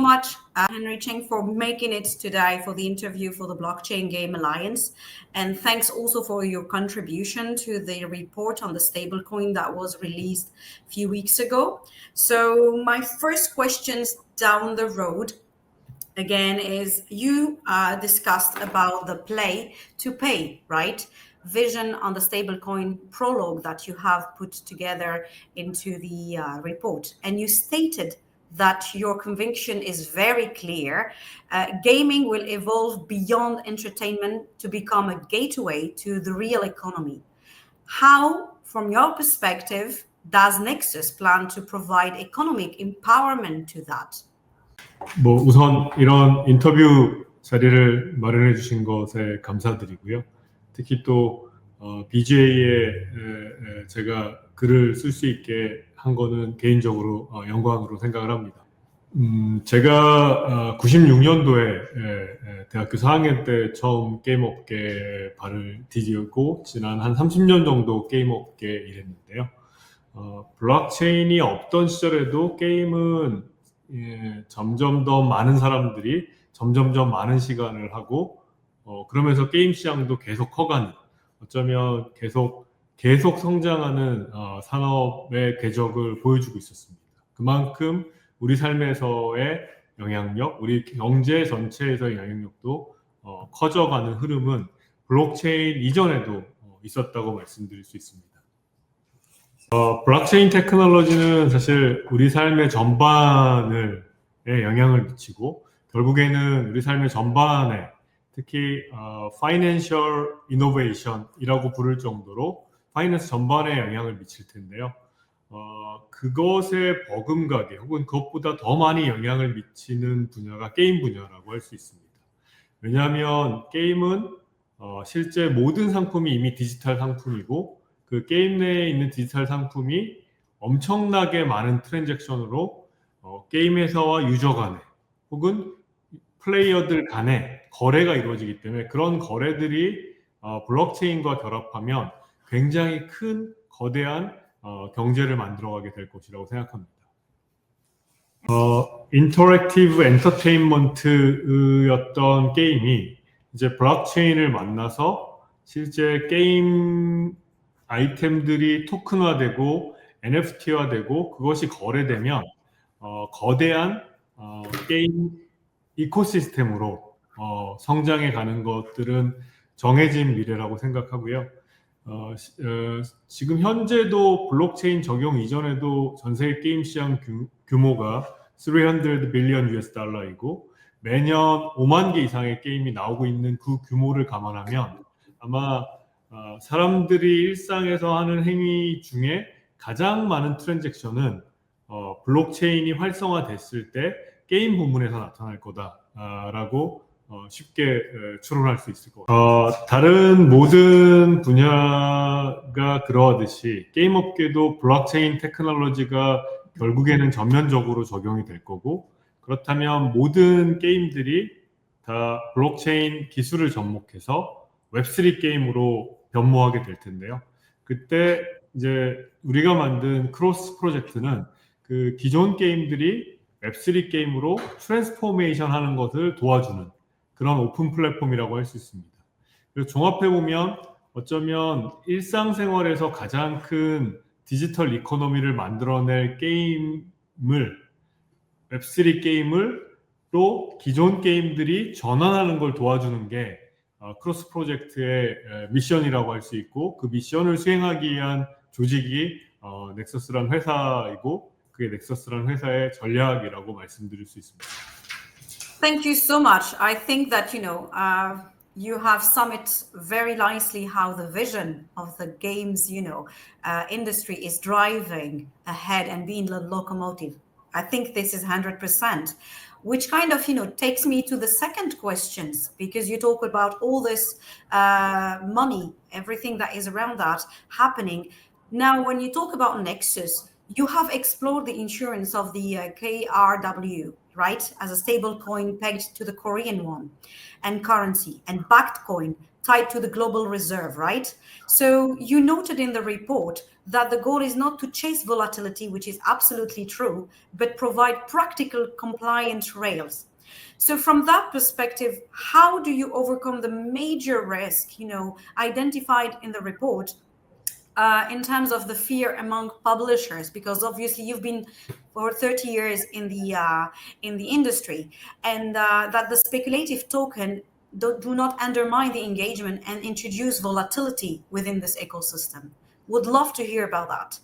much, Henry Cheng, for making it today for the interview for the Blockchain Game Alliance. And thanks also for your contribution to the report on the stablecoin that was released a few weeks ago. So my first questions down the road again is you discussed about the play to pay, right? Vision on the stablecoin prologue that you have put together into the report. And you stated that your conviction is very clear. Gaming will evolve beyond entertainment to become a gateway to the real economy. How, from your perspective, does Nexus plan to provide economic empowerment to that? 우선 이런 인터뷰 자리를 마련해 주신 것에 감사드리고요. 특히 또 BJ에 제가 글을 쓸 수 있게 한 거는 개인적으로 영광으로 생각을 합니다. 제가 96년도에 대학교 4학년 때 처음 게임업계에 발을 디디고 지난 한 30년 정도 게임업계에 일했는데요. 블록체인이 없던 시절에도 게임은 점점 더 많은 사람들이 점점 많은 시간을 하고 그러면서 게임 시장도 계속 커가는, 어쩌면 계속 성장하는 산업의 궤적을 보여주고 있었습니다. 그만큼 우리 삶에서의 영향력, 우리 경제 전체에서의 영향력도 커져가는 흐름은 블록체인 이전에도 있었다고 말씀드릴 수 있습니다. 블록체인 테크놀로지는 사실 우리 삶의 전반에 영향을 미치고 결국에는 우리 삶의 전반에 특히 Financial Innovation이라고 부를 정도로 파이낸스 전반에 영향을 미칠 텐데요. 그것에 버금가게 혹은 그것보다 더 많이 영향을 미치는 분야가 게임 분야라고 할 수 있습니다. 왜냐하면 게임은 실제 모든 상품이 이미 디지털 상품이고 그 게임 내에 있는 디지털 상품이 엄청나게 많은 트랜잭션으로 게임 회사와 유저 간에 혹은 플레이어들 간에 거래가 이루어지기 때문에 그런 거래들이 블록체인과 결합하면 굉장히 큰 거대한 경제를 만들어가게 될 것이라고 생각합니다. 인터랙티브 엔터테인먼트였던 게임이 이제 블록체인을 만나서 실제 게임 아이템들이 토큰화되고 NFT화되고 그것이 거래되면 거대한 게임 이코시스템으로 성장해 가는 것들은 정해진 미래라고 생각하고요. 지금 현재도 블록체인 적용 이전에도 전 세계 게임 시장 규모가 300 빌리언 US 달러이고 매년 5만 개 이상의 게임이 나오고 있는 그 규모를 감안하면 아마 사람들이 일상에서 하는 행위 중에 가장 많은 트랜잭션은 블록체인이 활성화됐을 때 게임 부문에서 나타날 거다라고 쉽게 추론할 수 있을 것 같아요. 다른 모든 분야가 그러하듯이 게임 업계도 블록체인 테크놀로지가 결국에는 전면적으로 적용이 될 거고 그렇다면 모든 게임들이 다 블록체인 기술을 접목해서 웹3 게임으로 변모하게 될 텐데요. 그때 이제 우리가 만든 크로스 프로젝트는 그 기존 게임들이 웹3 게임으로 트랜스포메이션 하는 것을 도와주는 그런 오픈 플랫폼이라고 할 수 있습니다. 그래서 종합해보면 어쩌면 일상생활에서 가장 큰 디지털 이코노미를 만들어낼 게임을 웹3 게임을 또 기존 게임들이 전환하는 걸 도와주는 게 크로스 프로젝트의 미션이라고 할 수 있고 그 미션을 수행하기 위한 조직이 넥서스라는 회사이고 그게 넥서스라는 회사의 전략이라고 말씀드릴 수 있습니다. Thank you so much. I think that you have summed it very nicely how the vision of the games industry is driving ahead and being the locomotive. I think this is 100%, which kind of takes me to the second questions, because you talk about all this money, everything that is around that happening. Now, when you talk about Nexus, you have explored the insurance of the KRW, right, as a stable coin pegged to the Korean won and currency, and backed coin tied to the global reserve, right? So you noted in the report that the goal is not to chase volatility, which is absolutely true, but provide practical compliant rails. So from that perspective, how do you overcome the major risk, identified in the report in terms of the fear among publishers? Because obviously you've been for 30 years in the industry, and that the speculative token do not undermine the engagement and introduce volatility within this ecosystem. Would love to hear about that.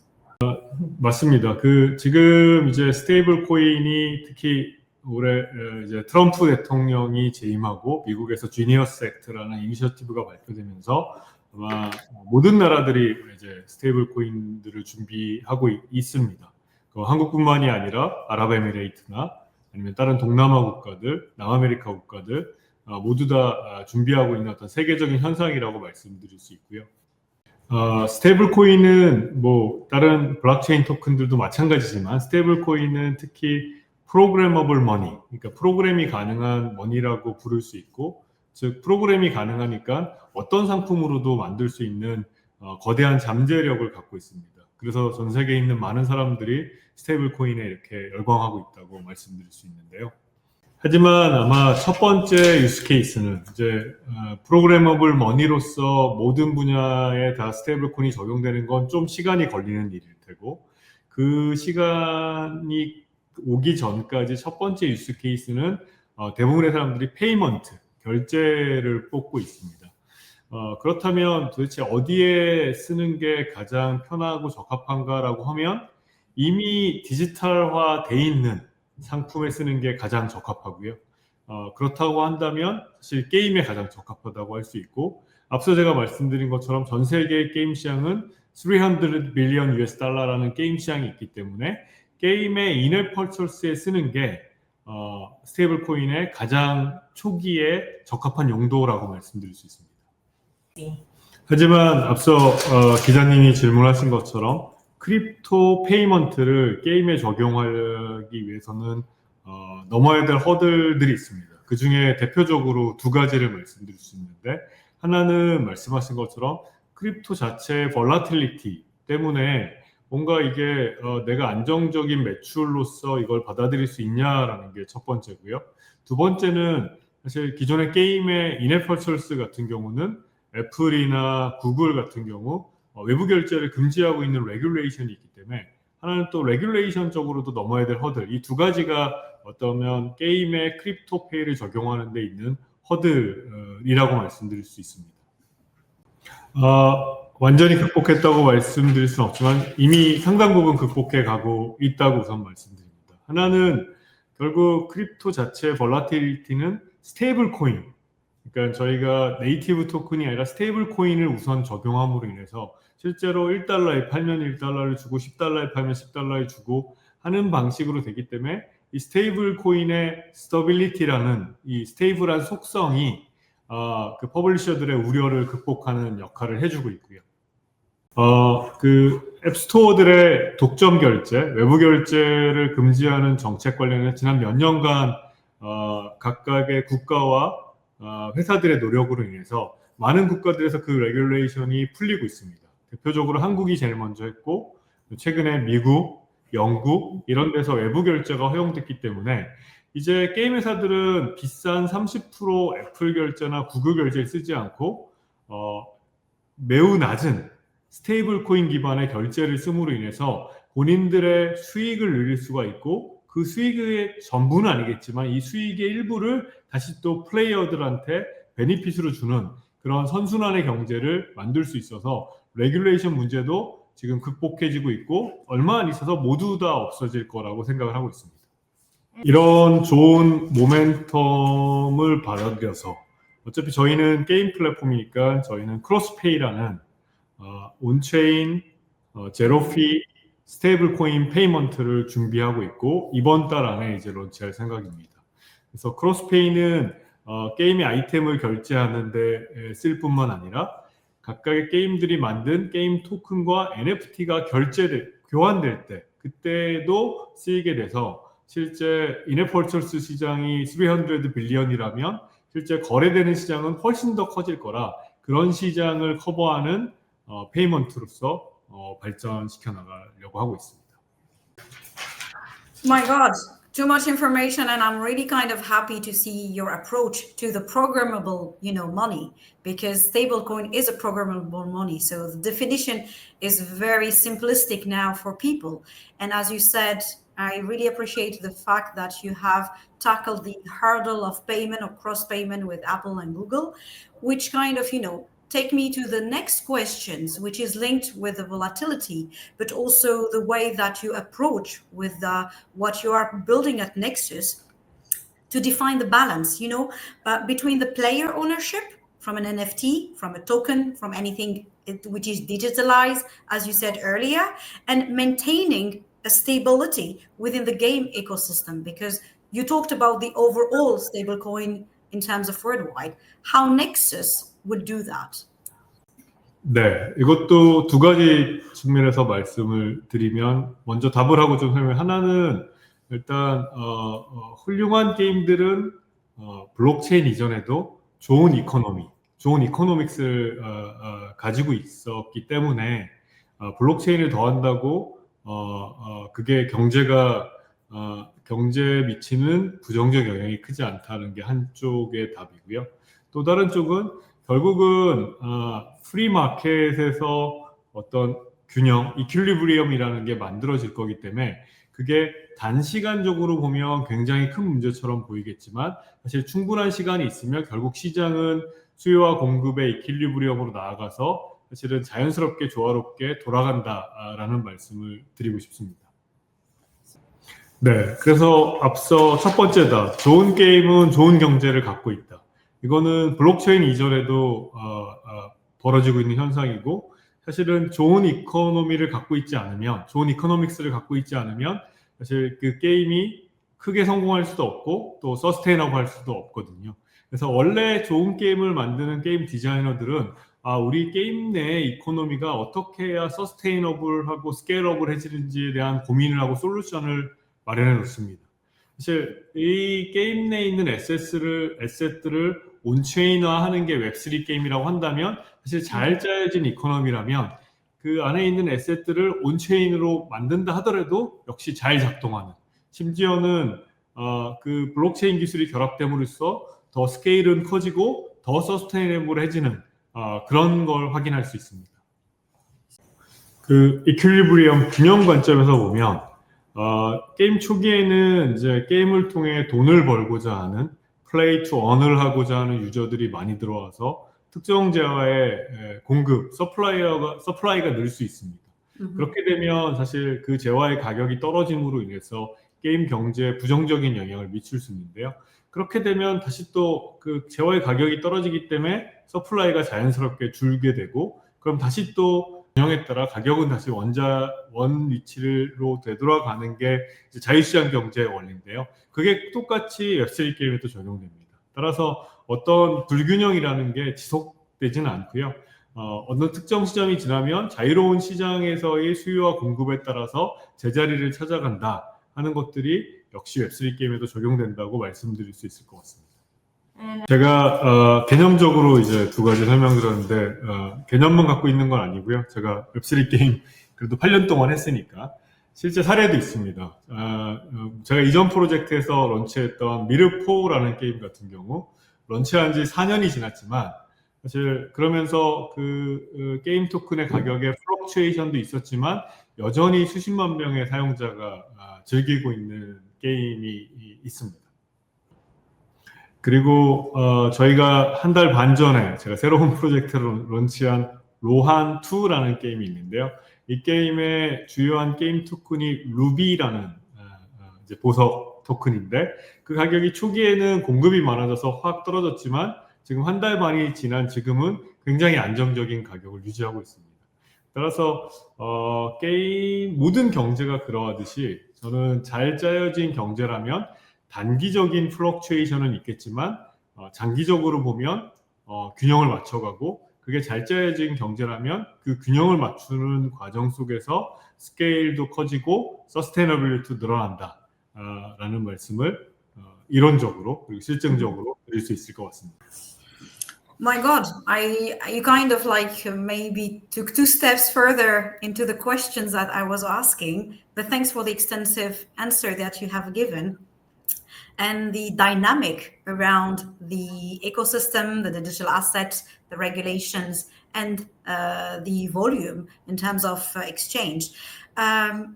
맞습니다. 지금 이제 스테이블 코인이 특히 올해 이제 트럼프 대통령이 재임하고 미국에서 지니어스 액트라는 이니셔티브가 발표되면서 아마 모든 나라들이 이제 스테이블 코인들을 준비하고 있습니다. 한국뿐만이 아니라 아랍에미레이트나 아니면 다른 동남아 국가들, 남아메리카 국가들 모두 다 준비하고 있는 어떤 세계적인 현상이라고 말씀드릴 수 있고요. 스테이블 코인은 뭐 다른 블록체인 토큰들도 마찬가지지만 스테이블 코인은 특히 프로그래머블 머니, 그러니까 프로그램이 가능한 머니라고 부를 수 있고, 즉 프로그램이 가능하니까 어떤 상품으로도 만들 수 있는 거대한 잠재력을 갖고 있습니다. 그래서 전 세계에 있는 많은 사람들이 스테이블 코인에 이렇게 열광하고 있다고 말씀드릴 수 있는데요. 하지만 아마 첫 번째 유스 케이스는 이제 프로그래머블 머니로서 모든 분야에 다 스테이블 코인이 적용되는 건 좀 시간이 걸리는 일일 테고, 그 시간이 오기 전까지 첫 번째 유스 케이스는 대부분의 사람들이 페이먼트, 결제를 뽑고 있습니다. 그렇다면 도대체 어디에 쓰는 게 가장 편하고 적합한가라고 하면 이미 디지털화 돼 있는 상품에 쓰는 게 가장 적합하고요. 그렇다고 한다면 사실 게임에 가장 적합하다고 할 수 있고, 앞서 제가 말씀드린 것처럼 전 세계의 게임 시장은 300 빌리언 US 달러라는 게임 시장이 있기 때문에 게임의 인앱 퍼처스에 쓰는 게 스테이블 코인의 가장 초기에 적합한 용도라고 말씀드릴 수 있습니다. 하지만 앞서 기자님이 질문하신 것처럼 크립토 페이먼트를 게임에 적용하기 위해서는 넘어야 될 허들들이 있습니다. 그 중에 대표적으로 두 가지를 말씀드릴 수 있는데, 하나는 말씀하신 것처럼 크립토 자체의 볼라틸리티 때문에 뭔가 이게 내가 안정적인 매출로서 이걸 받아들일 수 있냐라는 게 첫 번째고요. 두 번째는 사실 기존의 게임의 인앱 퍼처스 같은 경우는 애플이나 구글 같은 경우 외부 결제를 금지하고 있는 레귤레이션이 있기 때문에 하나는 또 레귤레이션적으로도 넘어야 될 허들, 이 두 가지가 어떠면 게임의 크립토페이를 적용하는 데 있는 허들이라고 말씀드릴 수 있습니다. 완전히 극복했다고 말씀드릴 수는 없지만 이미 상당 부분 극복해 가고 있다고 우선 말씀드립니다. 하나는 결국 크립토 자체의 볼라틸리티는 스테이블 코인, 그러니까 저희가 네이티브 토큰이 아니라 스테이블 코인을 우선 적용함으로 인해서 실제로 1달러에 팔면 1달러를 주고 10달러에 팔면 10달러를 주고 하는 방식으로 되기 때문에 이 스테이블 코인의 스테빌리티라는 이 스테이블한 속성이 그 퍼블리셔들의 우려를 극복하는 역할을 해주고 있고요. 그 앱스토어들의 독점 결제, 외부 결제를 금지하는 정책 관련해서 지난 몇 년간 각각의 국가와 회사들의 노력으로 인해서 많은 국가들에서 그 레귤레이션이 풀리고 있습니다. 대표적으로 한국이 제일 먼저 했고, 최근에 미국, 영국 이런 데서 외부 결제가 허용됐기 때문에 이제 게임 회사들은 비싼 30% 애플 결제나 구글 결제를 쓰지 않고 매우 낮은 스테이블 코인 기반의 결제를 씀으로 인해서 본인들의 수익을 늘릴 수가 있고, 그 수익의 전부는 아니겠지만 이 수익의 일부를 다시 또 플레이어들한테 베니핏으로 주는 그런 선순환의 경제를 만들 수 있어서 레귤레이션 문제도 지금 극복해지고 있고 얼마 안 있어서 모두 다 없어질 거라고 생각을 하고 있습니다. 이런 좋은 모멘텀을 받아들여서 어차피 저희는 게임 플랫폼이니까 저희는 크로스페이라는 온체인 제로피 스테이블 코인 페이먼트를 준비하고 있고 이번 달 안에 이제 런치할 생각입니다. 그래서 크로스페이는 게임의 아이템을 결제하는 데 쓸 뿐만 아니라 각각의 게임들이 만든 게임 토큰과 NFT가 교환될 때 그때도 쓰이게 돼서 실제 인앱 퍼처스 시장이 300 빌리언이라면 실제 거래되는 시장은 훨씬 더 커질 거라 그런 시장을 커버하는 페이먼트로서 발전시켜 나가려고 하고 있습니다. My God, too much information, and I'm really kind of happy to see your approach to the programmable, money, because stablecoin is a programmable money. So the definition is very simplistic now for people. And as you said, I really appreciate the fact that you have tackled the hurdle of payment or cross payment with Apple and Google, which kind of, take me to the next questions, which is linked with the volatility, but also the way that you approach with what you are building at Nexus to define the balance, between the player ownership from an NFT, from a token, from anything which is digitalized, as you said earlier, and maintaining a stability within the game ecosystem, because you talked about the overall stablecoin in terms of worldwide, how Nexus would do that. 네, 이것도 두 가지 측면에서 말씀을 드리면 먼저 답을 하고 좀 설명. 하나는 일단 훌륭한 게임들은 블록체인 이전에도 좋은 이코노믹스를 가지고 있었기 때문에 블록체인을 더한다고 그게 경제에 미치는 부정적 영향이 크지 않다는 게 한쪽의 답이고요. 또 다른 쪽은 결국은 프리 마켓에서 어떤 균형, 이퀄리브리엄이라는 게 만들어질 거기 때문에 그게 단시간적으로 보면 굉장히 큰 문제처럼 보이겠지만 사실 충분한 시간이 있으면 결국 시장은 수요와 공급의 이퀄리브리엄으로 나아가서 사실은 자연스럽게 조화롭게 돌아간다라는 말씀을 드리고 싶습니다. 네, 그래서 앞서 첫 번째다. 좋은 게임은 좋은 경제를 갖고 있다. 이거는 블록체인 이전에도 벌어지고 있는 현상이고, 사실은 좋은 이코노미를 갖고 있지 않으면, 좋은 이코노믹스를 갖고 있지 않으면 사실 그 게임이 크게 성공할 수도 없고 또 서스테이너블 할 수도 없거든요. 그래서 원래 좋은 게임을 만드는 게임 디자이너들은 우리 게임 내 이코노미가 어떻게 해야 서스테이너블하고 스케일러블해지는지에 대한 고민을 하고 솔루션을 마련해 놓습니다. 사실 이 게임 내에 있는 에셋들을 온체인화하는 게 웹3 게임이라고 한다면 사실 잘 짜여진 이코노미라면 그 안에 있는 에셋들을 온체인으로 만든다 하더라도 역시 잘 작동하는, 심지어는 그 블록체인 기술이 결합됨으로써 더 스케일은 커지고 더 서스테이너블해지는 그런 걸 확인할 수 있습니다. 그 이퀄리브리엄 균형 관점에서 보면 게임 초기에는 이제 게임을 통해 돈을 벌고자 하는 플레이 투 언을 하고자 하는 유저들이 많이 들어와서 특정 재화의 공급, 서플라이가 늘 수 있습니다. 그렇게 되면 사실 그 재화의 가격이 떨어짐으로 인해서 게임 경제에 부정적인 영향을 미칠 수 있는데요. 그렇게 되면 다시 또 그 재화의 가격이 떨어지기 때문에 서플라이가 자연스럽게 줄게 되고, 그럼 다시 또 균형에 따라 가격은 다시 원 위치로 되돌아가는 게 자유시장 경제의 원리인데요. 그게 똑같이 웹3 게임에도 적용됩니다. 따라서 어떤 불균형이라는 게 지속되지는 않고요. 어느 특정 시점이 지나면 자유로운 시장에서의 수요와 공급에 따라서 제자리를 찾아간다 하는 것들이 역시 웹3 게임에도 적용된다고 말씀드릴 수 있을 것 같습니다. 제가 개념적으로 이제 두 가지 설명드렸는데 개념만 갖고 있는 건 아니고요. 제가 웹3 게임 그래도 8년 동안 했으니까 실제 사례도 있습니다. 제가 이전 프로젝트에서 런치했던 미르4라는 게임 같은 경우 런치한 지 4년이 지났지만 사실 그러면서 그 게임 토큰의 가격에 플럭추에이션도 있었지만 여전히 수십만 명의 사용자가 즐기고 있는 게임이 있습니다. 그리고 저희가 한 달 반 전에 제가 새로운 프로젝트를 런치한 로한2라는 게임이 있는데요. 이 게임의 주요한 게임 토큰이 루비라는 이제 보석 토큰인데 그 가격이 초기에는 공급이 많아져서 확 떨어졌지만 지금 한 달 반이 지난 지금은 굉장히 안정적인 가격을 유지하고 있습니다. 따라서 게임 모든 경제가 그러하듯이 저는 잘 짜여진 경제라면 단기적인 플럭추에이션은 있겠지만 장기적으로 보면 균형을 맞춰가고, 그게 잘 짜여진 경제라면 그 균형을 맞추는 과정 속에서 스케일도 커지고 서스테이너빌리티도 늘어난다 라는 말씀을 이론적으로 그리고 실증적으로 드릴 수 있을 것 같습니다. My God, you kind of like maybe took two steps further into the questions that I was asking, but thanks for the extensive answer that you have given. And the dynamic around the ecosystem, the digital assets, the regulations, and the volume in terms of exchange.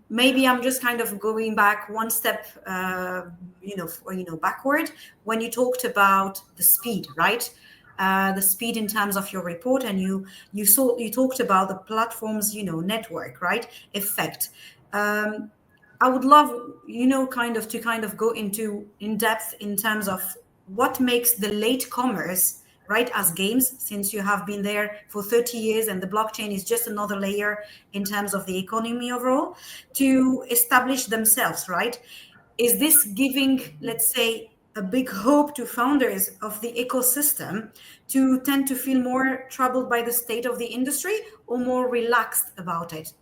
Maybe I'm just kind of going back one step, backward when you talked about the speed, right? The speed in terms of your report, and you talked about the platform's network, right, effect. I would love to go into in depth in terms of what makes the latecomers, right, as games, since you have been there for 30 years and the blockchain is just another layer in terms of the economy overall, to establish themselves, right? Is this giving, let's say, a big hope to founders of the ecosystem to tend to feel more troubled by the state of the industry or more relaxed about it?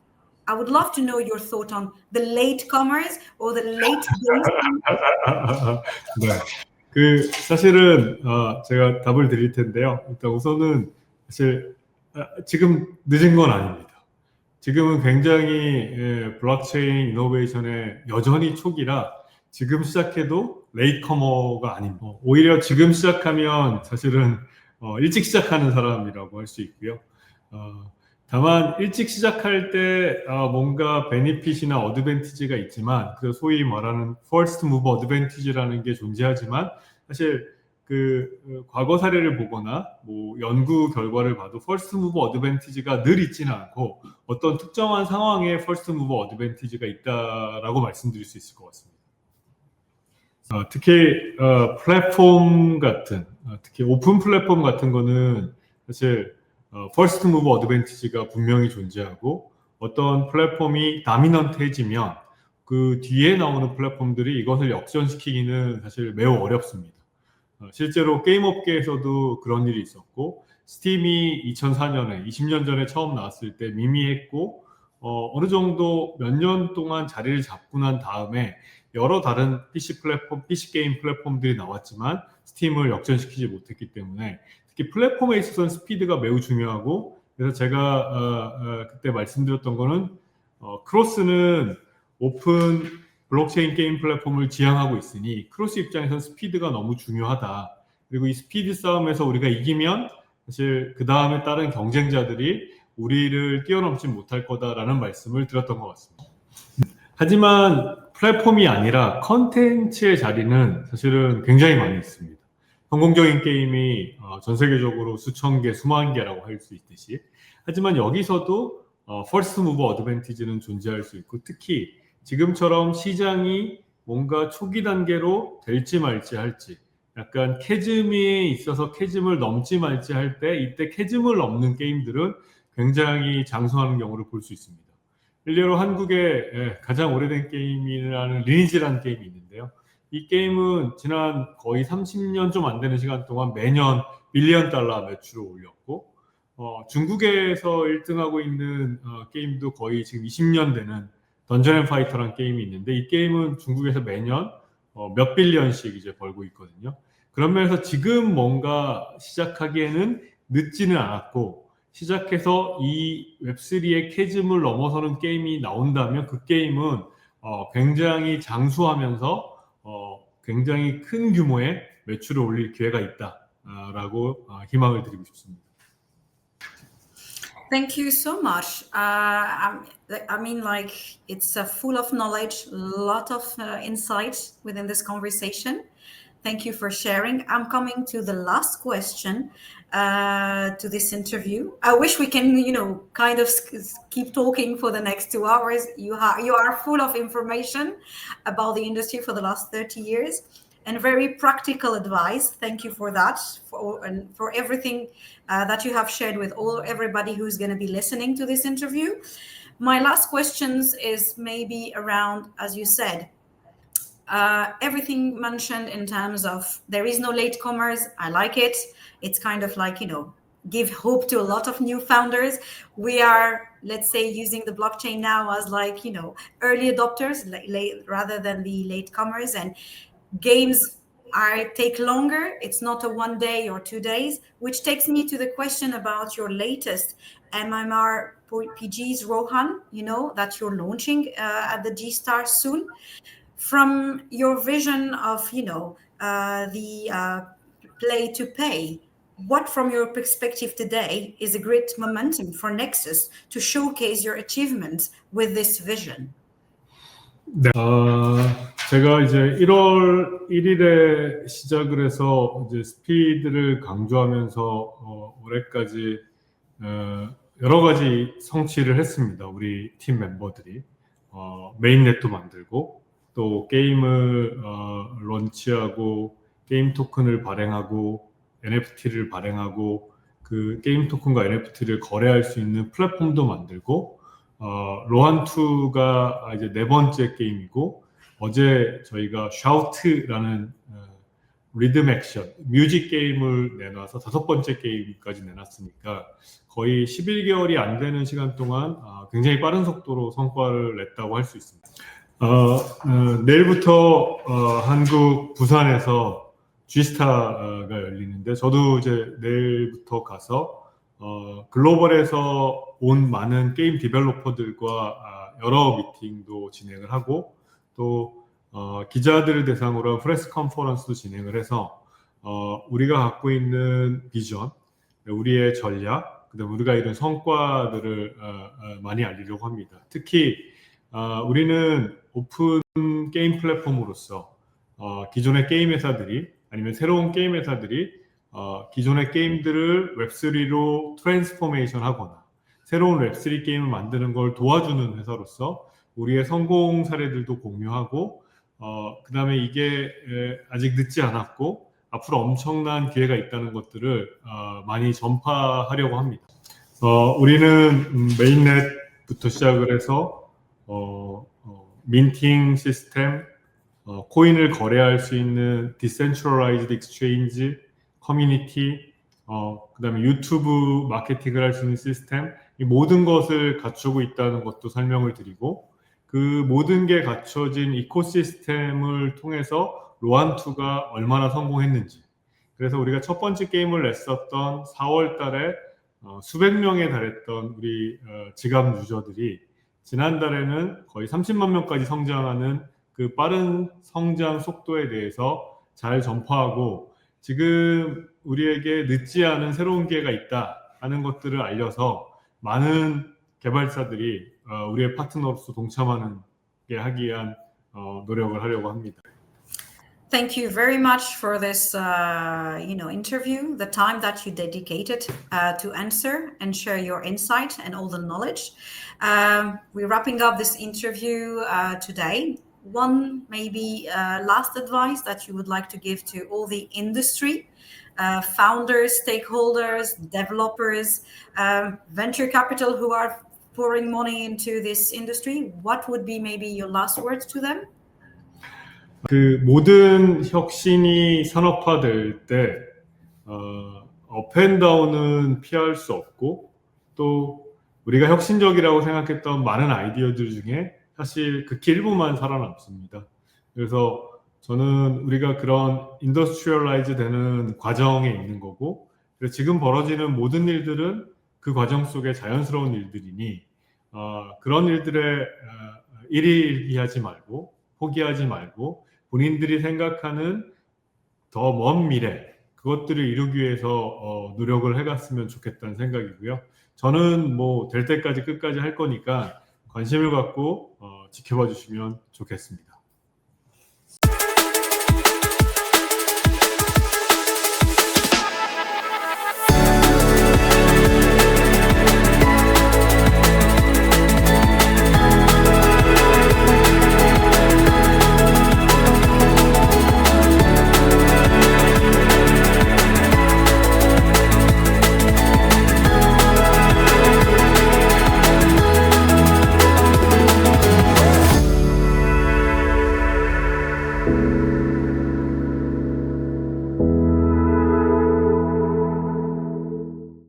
I would love to know your thought on the latecomers or the late 네. 그 사실은 제가 답을 드릴 텐데요. 일단 우선은 사실 지금 늦은 건 아닙니다. 지금은 굉장히 블록체인 이노베이션의 여전히 초기라 지금 시작해도 레이커머가 아닙니다. 오히려 지금 시작하면 사실은 일찍 시작하는 사람이라고 할 수 있고요. 다만 일찍 시작할 때 뭔가 베니핏이나 어드밴티지가 있지만 그 소위 말하는 퍼스트 무버 어드밴티지라는 게 존재하지만 사실 그 과거 사례를 보거나 뭐 연구 결과를 봐도 퍼스트 무버 어드밴티지가 늘 있지는 않고 어떤 특정한 상황에 퍼스트 무버 어드밴티지가 있다라고 말씀드릴 수 있을 것 같습니다. 특히 플랫폼 같은 특히 오픈 플랫폼 같은 거는 사실 퍼스트 무버 어드밴티지가 분명히 존재하고 어떤 플랫폼이 다미넌트해지면 그 뒤에 나오는 플랫폼들이 이것을 역전시키기는 사실 매우 어렵습니다. 실제로 게임 업계에서도 그런 일이 있었고 스팀이 2004년에 20년 전에 처음 나왔을 때 미미했고 어느 정도 몇 년 동안 자리를 잡고 난 다음에 여러 다른 PC 게임 플랫폼들이 나왔지만 스팀을 역전시키지 못했기 때문에 특히 플랫폼에 있어서는 스피드가 매우 중요하고 그래서 제가 그때 말씀드렸던 거는 크로스는 오픈 블록체인 게임 플랫폼을 지향하고 있으니 크로스 입장에서는 스피드가 너무 중요하다. 그리고 이 스피드 싸움에서 우리가 이기면 사실 그 다음에 다른 경쟁자들이 우리를 뛰어넘지 못할 거다라는 말씀을 드렸던 것 같습니다. 하지만 플랫폼이 아니라 컨텐츠의 자리는 사실은 굉장히 많이 있습니다. 성공적인 게임이 전 세계적으로 수천 개, 수만 개라고 할 수 있듯이 하지만 여기서도 퍼스트 무버 어드밴티지는 존재할 수 있고 특히 지금처럼 시장이 뭔가 초기 단계로 될지 말지 할지 약간 캐즘에 있어서 캐즘을 넘지 말지 할 때 이때 캐즘을 넘는 게임들은 굉장히 장수하는 경우를 볼 수 있습니다. 일례로 한국의 가장 오래된 게임이라는 리니지라는 게임이 있는데요. 이 게임은 지난 거의 30년 좀 안 되는 시간 동안 매년 $1 빌리언 매출을 올렸고 중국에서 1등하고 있는 게임도 거의 지금 20년 되는 던전 앤 파이터라는 게임이 있는데 이 게임은 중국에서 매년 몇 빌리언씩 이제 벌고 있거든요. 그런 면에서 지금 뭔가 시작하기에는 늦지는 않았고 시작해서 이 웹3의 캐즘을 넘어서는 게임이 나온다면 그 게임은 굉장히 장수하면서 굉장히 큰 규모의 매출을 올릴 기회가 있다라고 희망을 드리고 싶습니다. Thank you so much. I mean, like, it's full of knowledge, a lot of insight within this conversation. Thank you for sharing. I'm coming to the last question to this interview. I wish we can, kind of keep talking for the next 2 hours. You are full of information about the industry for the last 30 years. And very practical advice. Thank you for that, for everything that you have shared with everybody who's going to be listening to this interview. My last questions is maybe around, as you said, everything mentioned in terms of there is no latecomers. I like it. It's kind of like, give hope to a lot of new founders. We are, let's say, using the blockchain now as like, early adopters rather than the latecomers. And games I take longer. It's not a 1 day or 2 days, which takes me to the question about your latest MMORPGs, Rohan, that you're launching at the G-Star soon. From your vision of, the play to pay, what from your perspective today is a great momentum for Nexus to showcase your achievements with this vision? 네, 제가 이제 1월 1일에 시작을 해서 이제 스피드를 강조하면서 올해까지 여러 가지 성취를 했습니다. 우리 팀 멤버들이 메인넷도 만들고 또 게임을 런치하고 게임 토큰을 발행하고 NFT를 발행하고 그 게임 토큰과 NFT를 거래할 수 있는 플랫폼도 만들고 로한2가 이제 4번째 게임이고 어제 저희가 샤우트라는 리듬 액션 뮤직 게임을 내놔서 5번째 게임까지 내놨으니까 거의 11개월이 안 되는 시간 동안 굉장히 빠른 속도로 성과를 냈다고 할 수 있습니다. 내일부터 한국 부산에서 G스타가 열리는데 저도 이제 내일부터 가서 글로벌에서 온 많은 게임 디벨로퍼들과 여러 미팅도 진행을 하고 또 기자들을 대상으로 한 프레스 컨퍼런스도 진행을 해서 우리가 갖고 있는 비전, 우리의 전략, 그다음에 우리가 이룬 성과들을 많이 알리려고 합니다. 특히 우리는 오픈 게임 플랫폼으로서 기존의 게임 회사들이 아니면 새로운 게임 회사들이 기존의 게임들을 웹3로 트랜스포메이션 하거나 새로운 웹3 게임을 만드는 걸 도와주는 회사로서 우리의 성공 사례들도 공유하고 그 다음에 이게 아직 늦지 않았고 앞으로 엄청난 기회가 있다는 것들을 많이 전파하려고 합니다. 우리는 메인넷부터 시작을 해서 민팅 시스템, 코인을 거래할 수 있는 디센트럴라이즈드 익스체인지, 커뮤니티, 그 다음에 유튜브 마케팅을 할 수 있는 시스템, 이 모든 것을 갖추고 있다는 것도 설명을 드리고 그 모든 게 갖춰진 이코시스템을 통해서 로한2가 얼마나 성공했는지, 그래서 우리가 첫 번째 게임을 냈었던 4월 달에 수백 명에 달했던 우리 지갑 유저들이 지난달에는 거의 30만 명까지 성장하는 그 빠른 성장 속도에 대해서 잘 전파하고 지금 우리에게 늦지 않은 새로운 기회가 있다 하는 것들을 알려서 많은 개발사들이 우리의 파트너로서 동참하는 게 하기 위한 노력을 하려고 합니다. Thank you very much for this, interview, the time that you dedicated to answer and share your insight and all the knowledge. We're wrapping up this interview today. One maybe last advice that you would like to give to all the industry, founders, stakeholders, developers, venture capital who are pouring money into this industry, what would be maybe your last words to them? 그 모든 혁신이 산업화될 때 업앤다운은 피할 수 없고 또 우리가 혁신적이라고 생각했던 많은 아이디어들 중에 사실 극히 일부만 살아남습니다. 그래서 저는 우리가 그런 인더스트리얼라이즈 되는 과정에 있는 거고 그래서 지금 벌어지는 모든 일들은 그 과정 속에 자연스러운 일들이니 그런 일들에 일희일비하지 말고 포기하지 말고 본인들이 생각하는 더 먼 미래 그것들을 이루기 위해서 노력을 해갔으면 좋겠다는 생각이고요. 저는 뭐 될 때까지 끝까지 할 거니까 관심을 갖고 지켜봐 주시면 좋겠습니다.